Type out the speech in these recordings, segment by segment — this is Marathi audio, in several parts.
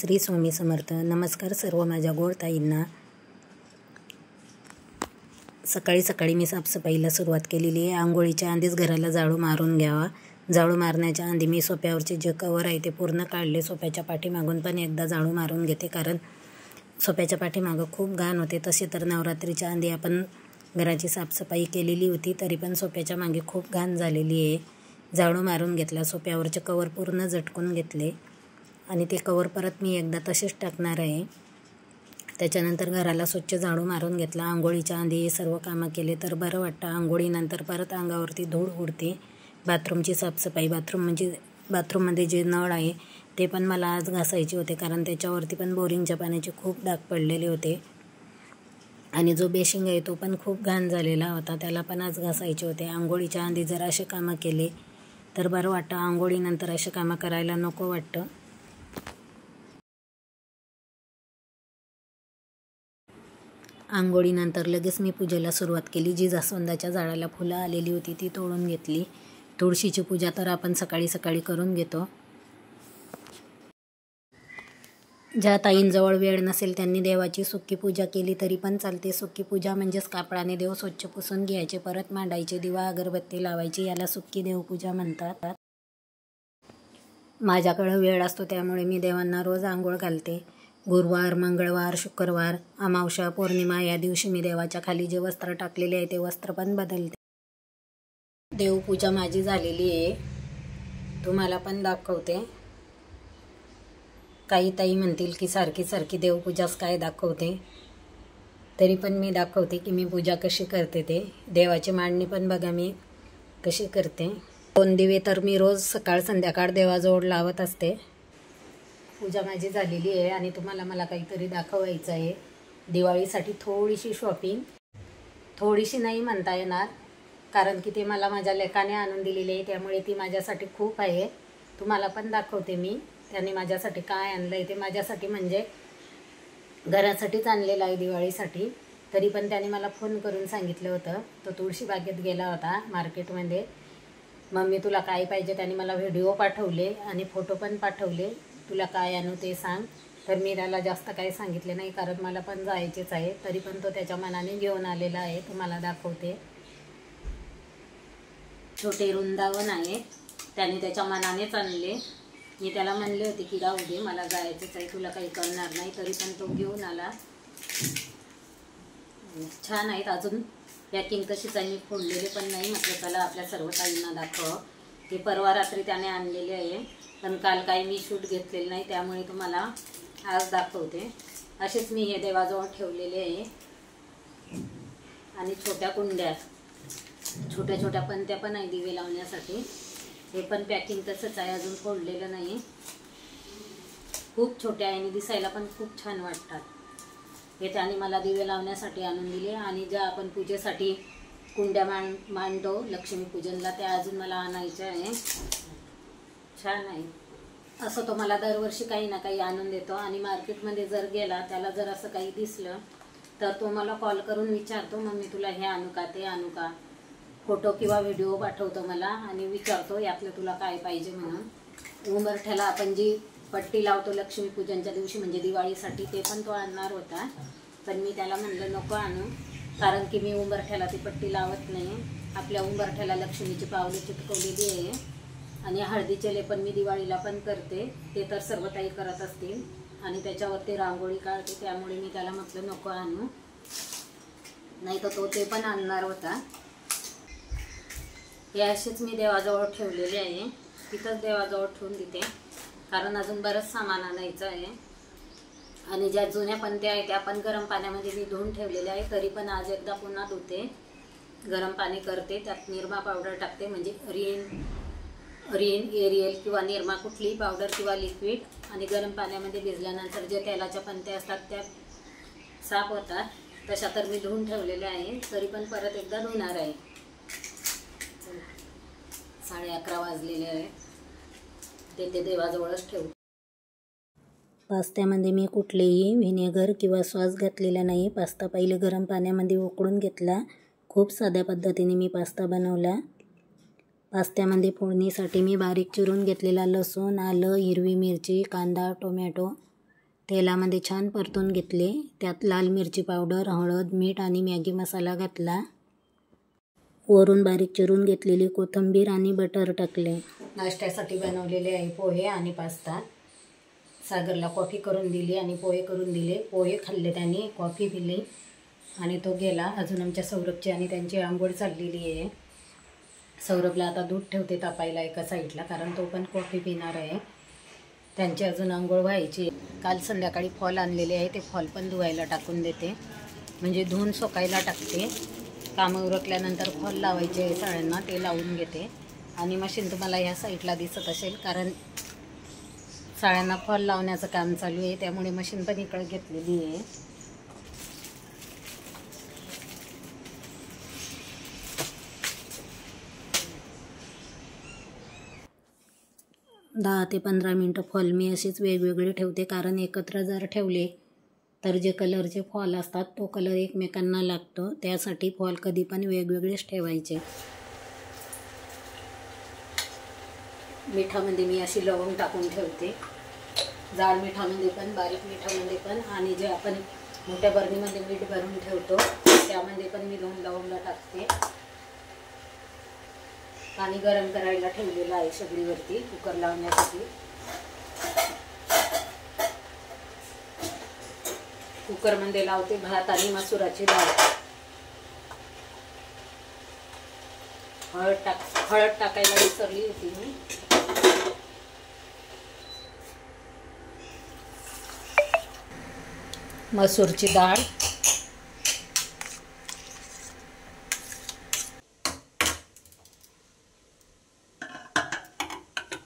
श्री स्वामी समर्थ. नमस्कार सर्व माझ्या गोड ताईंना. सकाळी सकाळी मी साफसफाईला सुरुवात केलेली आहे. आंघोळीच्या आधीच घराला झाडू मारून घ्यावा. झाडू मारण्याच्या आधी मी सोफ्यावरचे जे कवर आहे ते पूर्ण काढले. सोफ्याच्या पाठीमागून पण एकदा झाडू मारून घेते, कारण सोफ्याच्या पाठीमागं खूप घाण होते. तसे तर नवरात्रीच्या आधी आपण घराची साफसफाई केलेली होती, तरी पण सोफ्याच्या मागे खूप घाण झालेली आहे. झाडू मारून घेतला, सोफ्यावरचे कवर पूर्ण झटकून घेतले आणि ते कवर परत मी एकदा तसेच टाकणार आहे. त्याच्यानंतर घराला स्वच्छ झाडू मारून घेतला. आंघोळीच्या आधी हे सर्व कामं केले तर बरं वाटतं. आंघोळीनंतर परत अंगावरती धूळ उडते. बाथरूमची साफसफाई, बाथरूममध्ये जे नळ आहे ते पण मला आज घासायचे होते, कारण त्याच्यावरती पण बोरिंगच्या पाण्याचे खूप डाग पडलेले होते. आणि जो बेसिंग आहे तो पण खूप घाण झालेला होता, त्याला पण आज घासायचे होते. आंघोळीच्या आधी जर असे कामं केले तर बरं वाटतं. आंघोळीनंतर असे कामं करायला नको वाटतं. आंघोळीनंतर लगेच मी पूजेला सुरुवात केली. जी जास्वंदाच्या झाडाला फुलं आलेली होती ती तोडून घेतली. तुळशीची पूजा तर आपण सकाळी सकाळी करून घेतो. ज्या ताईंजवळ वेळ नसेल त्यांनी देवाची सुक्की पूजा केली तरी पण चालते. सुक्की पूजा म्हणजेच कापडाने देव स्वच्छ पुसून घ्यायचे, परत मांडायचे, दिवा अगरबत्ती लावायची, याला सुक्की देवपूजा म्हणतात. माझ्याकडं वेळ असतो त्यामुळे मी देवांना रोज आंघोळ घालते. गुरुवार, मंगळवार, शुक्रवार, अमावस्या, पौर्णिमा या दिवशी मी देवाच्या खाली जे वस्त्र टाकलेले आहे ते वस्त्र पण बदलते. देवपूजा माझी झालेली आहे, तुम्हाला पण दाखवते. काही ताई म्हणतील की सारखी सारखी देवपूजाच काय दाखवते, तरी पण मी दाखवते की मी पूजा कशी करते ते. देवाची मांडणी पण बघा मी कशी करते. 2 दिवे तर मी रोज सकाळ संध्याकाळ देवाजवळ लावत असते. पूजा माझी झालेली आहे आणि तुम्हाला मला काहीतरी दाखवायचं आहे. दिवाळीसाठी थोडीशी शॉपिंग, थोडीशी नाही म्हणता येणार, कारण की ते मला माझ्या लेकाने आणून दिलेली आहे, त्यामुळे ती माझ्यासाठी खूप आहे. तुम्हाला पण दाखवते मी त्याने माझ्यासाठी काय आणलं आहे. ते माझ्यासाठी म्हणजे घरासाठीच आणलेलं आहे दिवाळीसाठी. तरी पण त्याने मला फोन करून सांगितलं होतं. तो तुळशीबागेत गेला होता मार्केटमध्ये. मम्मी तुला काय पाहिजे, त्याने मला व्हिडिओ पाठवले आणि फोटो पण पाठवले. तुला काय आणू ते सांग. तर मी त्याला जास्त काही सांगितले नाही, कारण मला पण जायचेच आहे. तरी पण तो त्याच्या मनाने घेऊन आलेला आहे. तुम्हाला दाखवते. छोटे वृंदावन आहे, त्याने त्याच्या मनानेच आणले. मी त्याला म्हणले होते की राहू दे, मला जायचंच आहे, तुला काही करणार नाही, तरी पण तो घेऊन आला. छान आहेत. अजून पॅकिंग तशीच आहे, मी फोडलेले पण नाही. म्हटलं चला आपल्या सर्व ताईंना दाखव. ते परवा रात्री त्याने आणलेले आहे, पण काल काही मी शूट घेतलेलं नाही, त्यामुळे तुम्हाला आज दाखवते. असेच मी हे देवाजवळ ठेवलेले आहे. आणि छोट्या कुंड्या, छोट्या छोट्या पणत्या पण आहे दिवे लावण्यासाठी. हे पण पॅकिंग तसंच आहे, अजून फोडलेलं नाही. खूप छोट्या आहे आणि दिसायला पण खूप छान वाटतात. हे त्याने मला दिवे लावण्यासाठी आणून दिले. आणि ज्या आपण पूजेसाठी कुंड्या मांडतो लक्ष्मीपूजनला, त्या अजून मला आणायच्या आहे. छान आहे. असं तो मला दरवर्षी काही ना काही आणून देतो. आणि मार्केटमध्ये जर गेला, त्याला जर असं काही दिसलं तर तो मला कॉल करून विचारतो, मम्मी तुला हे आणू का, ते आणू का. फोटो किंवा व्हिडिओ पाठवतो मला आणि विचारतो यातलं तुला काय पाहिजे म्हणून. उंबरठ्याला आपण जी पट्टी लावतो लक्ष्मीपूजनच्या दिवशी म्हणजे दिवाळीसाठी, ते पण तो आणणार होता, पण मी त्याला म्हणलं नको आणू, कारण की मी उंबरठ्याला ती पट्टी लावत नाही. आपल्या उंबरठ्याला लक्ष्मीची पावले चिटकवलेली आहे. आणि हळदीचे लेपन मी दिवाळीला पण करते, ते तर सर्व ताई करत असतील. आणि त्याच्यावरती रांगोळी काढते, त्यामुळे मी त्याला म्हटलं नको आणू, नाही तर तो ते पण आणणार होता. हे असेच मी देवाजवळ ठेवलेले आहे. तिथंच देवाजवळ ठेवून देते, कारण अजून बरंच सामान आणायचं आहे. आणि ज्या जुन्या पणत्या आहेत त्या पण गरम पाण्यामध्ये मी धुवून ठेवलेल्या आहे, तरी पण आज एकदा पुन्हा धुते. गरम पाणी करते, त्यात निरमा पावडर टाकते, म्हणजे रिन एरियल किंवा निरमा कुठलीही पावडर किंवा लिक्विड. आणि गरम पाण्यामध्ये भिजल्यानंतर जे तेलाच्या पणत्या असतात त्या साफ होतात. तशा तर मी धुवून ठेवलेल्या आहे, तरी पण परत एकदा धुणार आहे. 11:30 वाजलेले आहे. ते देवाजवळच ठेवू. पास्त्यामध्ये मी कुठलेही व्हिनेगर किंवा सॉस घातलेला नाही. पास्ता पहिले गरम पाण्यामध्ये उकळून घेतला. खूप साध्या पद्धतीने मी पास्ता बनवला. पास्त्यामध्ये फोडणीसाठी मी बारीक चिरून घेतलेला लसूण, आलं, हिरवी मिरची, कांदा, टोमॅटो तेलामध्ये छान परतून घेतले. त्यात लाल मिरची पावडर, हळद, मीठ आणि मॅगी मसाला घातला. वरून बारीक चिरून घेतलेली कोथिंबीर आणि बटर टाकले. नाश्त्यासाठी बनवलेले आहे पोहे आणि पास्ता. सागरला कॉफी करून दिली आणि पोहे करून दिले. पोहे खाल्ले त्याने, कॉफी पिली आणि तो गेला. अजून आमच्या सौरभची आणि त्यांची आंघोळ चाललेली आहे. सौरभला आता दूध ठेवते तापायला एका साईडला, कारण तो पण कॉफी पिणार आहे. त्यांची अजून आंघोळ व्हायची. काल संध्याकाळी फॉल आणलेले आहे, ते फॉल पण धुवायला टाकून देते, म्हणजे धुवून सुकायला टाकते. कामं उरकल्यानंतर फॉल लावायचे आहे साड्यांना, ते लावून घेते. आणि मशीन तुम्हाला ह्या साईडला दिसत असेल, कारण साड्यांना फॉल लावण्याचं काम चालू आहे, त्यामुळे मशीन पण इकडे घेतलेली आहे. दहा ते 15 मिनटं फॉल मी असेच वेगवेगळे ठेवते, कारण एकत्र जर ठेवले तर जे कलरचे फॉल असतात तो कलर एकमेकांना लागतो. त्यासाठी फॉल कधी पण वेगवेगळेच ठेवायचे. मिठामध्ये मी अशी लवंग टाकून ठेवते, जाड मिठामध्ये पण, बारीक मिठामध्ये पण, आणि जे आपण मोठ्या बरणीमध्ये मीठ भरून ठेवतो त्यामध्ये पण मी लवंग टाकते. पाणी गरम करायला ठेवलेलं आहे शेगडीवरती कुकर लावण्यासाठी. कुकरमध्ये लावते भात आणि मसुराची डाळ. हळद टाकायला विसरली होती मी. मसूरची डाळ,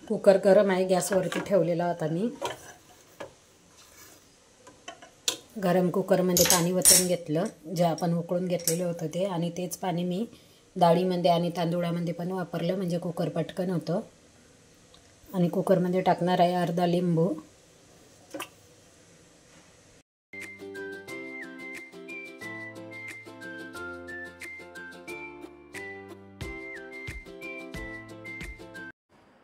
कुकर गरम आहे, गॅसवरती ठेवलेला होता मी. गरम कुकरमध्ये पाणी वतून घेतलं, जे आपण उकळून घेतलेलं होतं ते, आणि तेच पाणी मी डाळीमध्ये आणि तांदूळामध्ये पण वापरलं, म्हणजे कुकर पटकन होतं. आणि कुकरमध्ये टाकणार आहे अर्धा लिंबू.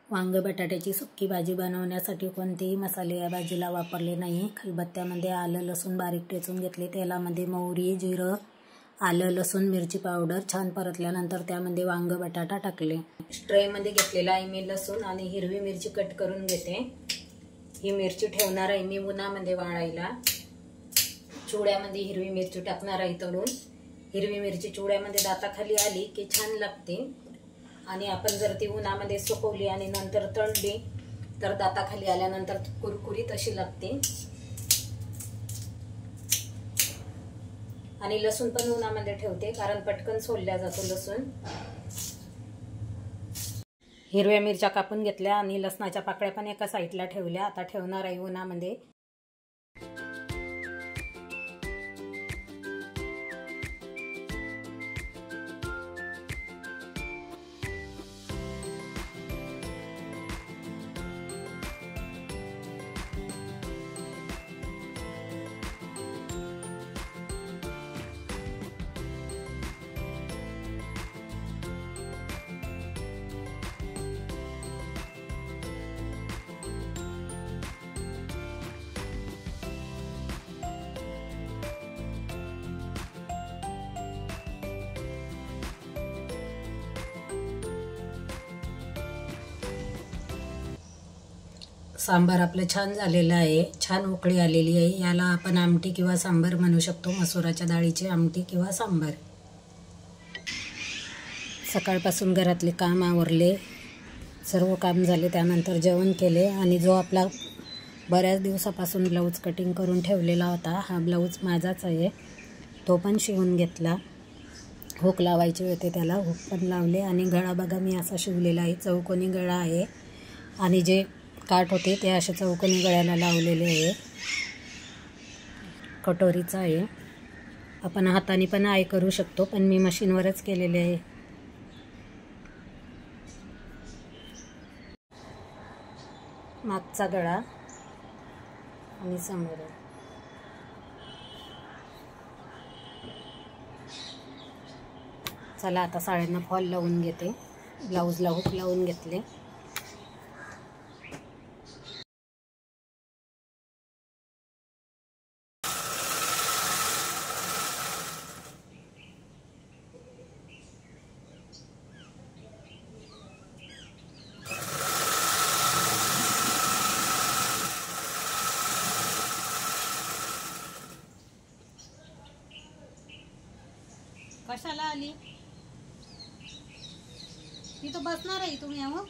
वांग बटाट्याची सुक्की भाजी बनवण्यासाठी कोणतेही मसाले या भाजीला वापरले नाही. खलबत्त्यामध्ये आलं लसूण बारीक ठेचून घेतले. तेलामध्ये मोहरी, जिरं, आलं लसूण मिरची पावडर छान परतल्यानंतर त्यामध्ये वांग बटाटा टाकले. ट्रेमध्ये घेतलेला आहे मी लसूण आणि हिरवी मिरची कट करून घेते. ही मिरची ठेवणार आहे मी उन्हामध्ये वाळायला. चुड्यामध्ये हिरवी मिरची टाकणार आहे तळून. हिरवी मिरची चुड्यामध्ये दाताखाली आली की छान लागते, आणि आपण जर ती उन्हामध्ये सुकवली आणि नंतर तळली तर दाताखाली आल्यानंतर कुरकुरीत अशी लागते. आणि लसूण पण उन्हामध्ये ठेवते, कारण पटकन सोलल्या जातो लसूण. हिरव्या मिरच्या कापून घेतल्या आणि लसणाच्या पाकळ्या पण एका साईडला ठेवल्या. आता ठेवणार आहे उन्हामध्ये. सांबार आपलं छान झालेलं आहे, छान उकळी आलेली आहे. याला आपण आमटी किंवा सांबार म्हणू शकतो, मसुराच्या डाळीची आमटी किंवा सांबार. सकाळपासून घरातले काम आवरले, सर्व काम झाले, त्यानंतर जेवण केले. आणि जो आपला बऱ्याच दिवसापासून ब्लाऊज कटिंग करून ठेवलेला होता, हा ब्लाऊज माझाच आहे, तो पण शिवून घेतला. हुक लावायचे होते त्याला, हुक पण लावले. आणि गळा बघा मी असा शिवलेला आहे, चौकोनी गळा आहे. आणि जे काठ होते ते अशा चौकोनी गळ्याला लावलेले आहे. कटोरीचा आहे. आपण हाताने पण आय करू शकतो, पण मी मशीनवरच केलेले आहे. मागचा गळा आणि समोर. चला आता साड्यांना फॉल लावून घेते. ब्लाऊजला हुक लावून घेतले. कशाला आली? तिथं बसणार आहे तुम्ही हो.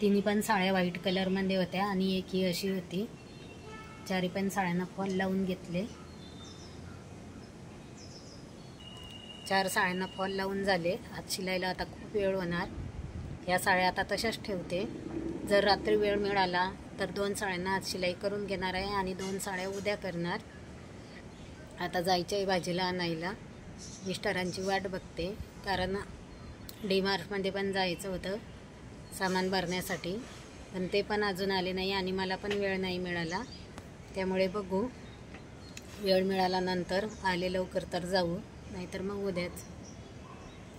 तिन्ही पण साड्या व्हाईट कलरमध्ये होत्या आणि एक ही अशी होती. चारी पण साड्यांना फॉल लावून घेतले. 4 साड्यांना फॉल लावून झाले. हात शिलायला आता खूप वेळ होणार. या साड्या आता तशाच ठेवते. जर रात्री वेळ मिळाला तर 2 साड्यांना हात शिलाई करून घेणार आहे आणि 2 साड्या उद्या करणार. आता जायचं आहे भाजीला आणायला. मिस्टरांची वाट बघते, कारण डीमार्टमध्ये पण जायचं होतं सामान भरण्यासाठी, पण ते पण अजून आले नाही आणि मला पण वेळ नाही मिळाला. त्यामुळे बघू, वेळ मिळाला नंतर. आले लवकर तर जाऊ, नाहीतर मग उद्याच.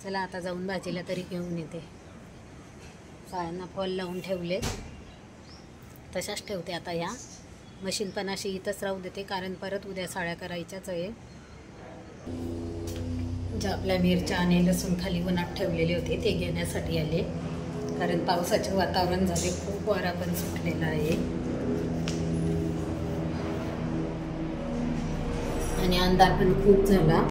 चला आता जाऊन भाजीला तरी घेऊन येते. साड्यांना फॉल लावून ठेवले, तशाच ठेवते आता. या मशीन पण अशी इथंच राहू देते, कारण परत उद्या साड्या करायच्याच आहे. ज्या आपल्या मिरच्या आणि लसूण खाली उन्हात ठेवलेले होते ते घेण्यासाठी आले, कारण पावसाचे वातावरण झाले. खूप वारा पण सुटलेला आहे आणि अंधार पण खूप झाला.